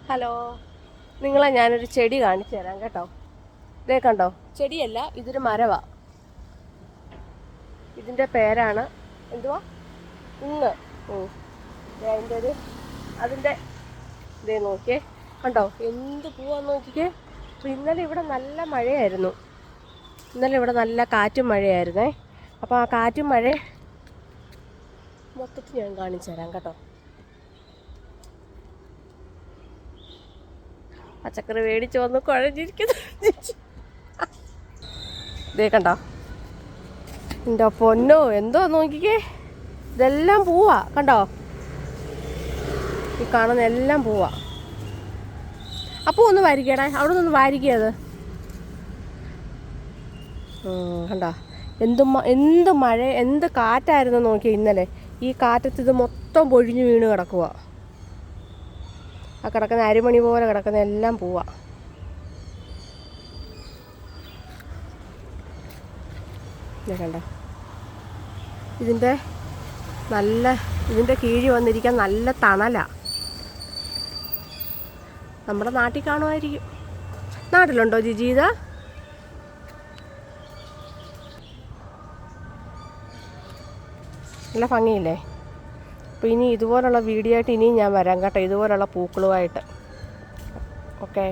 Hello, നിങ്ങളെ ഞാനൊരു ചെടി കാണിച്ചു തരാം കേട്ടോ. ഇതേ കണ്ടോ, ചെടിയല്ല, ഇതൊരു മരവാ. ഇതിൻ്റെ പേരാണ് എന്തുവാ, ഇങ്ങ്. അതിൻ്റെ ഇതേ നോക്കിയേ, കണ്ടോ എന്ത് പൂവാന്ന് നോക്കിക്കേ. അപ്പോൾ ഇന്നലെ ഇവിടെ നല്ല മഴയായിരുന്നു. ഇന്നലെ ഇവിടെ നല്ല കാറ്റും മഴയായിരുന്നേ. അപ്പോൾ ആ കാറ്റും മഴ മൊത്തത്തിൽ ഞാൻ കാണിച്ചു തരാം കേട്ടോ. പച്ചക്കറി മേടിച്ച് വന്ന് കുഴഞ്ഞിരിക്കുന്നു. ഇതേ കണ്ടോ, എൻ്റെ പൊന്നോ, എന്തോ നോക്കിക്കേ. ഇതെല്ലാം പൂവാ കണ്ടോ, ഈ കാണുന്ന എല്ലാം പൂവാ. അപ്പോൾ ഒന്ന് വാരിക്കടേ, അവിടെ നിന്ന് വാരിക്കത്. കണ്ടോ, എന്ത് മഴ, എന്ത് കാറ്റായിരുന്നു നോക്കി ഇന്നലെ. ഈ കാറ്റത്ത് ഇത് മൊത്തം പൊഴിഞ്ഞു വീണ് കിടക്കുക. ആ കിടക്കുന്ന അരിമണി പോലെ കിടക്കുന്ന എല്ലാം പൂവാ. കണ്ടോ, ഇതിൻ്റെ കീഴിൽ വന്നിരിക്കാൻ നല്ല തണലാണ്. നമ്മുടെ നാട്ടിൽ കാണുമായിരിക്കും. നാട്ടിലുണ്ടോ ജിജി ഇത്? നല്ല ഭംഗിയില്ലേ? അപ്പോൾ ഇനി ഇതുപോലുള്ള വീഡിയോ ആയിട്ട് ഇനിയും ഞാൻ വരാം കേട്ടോ, ഇതുപോലുള്ള പൂക്കളുമായിട്ട്. ഓക്കേ.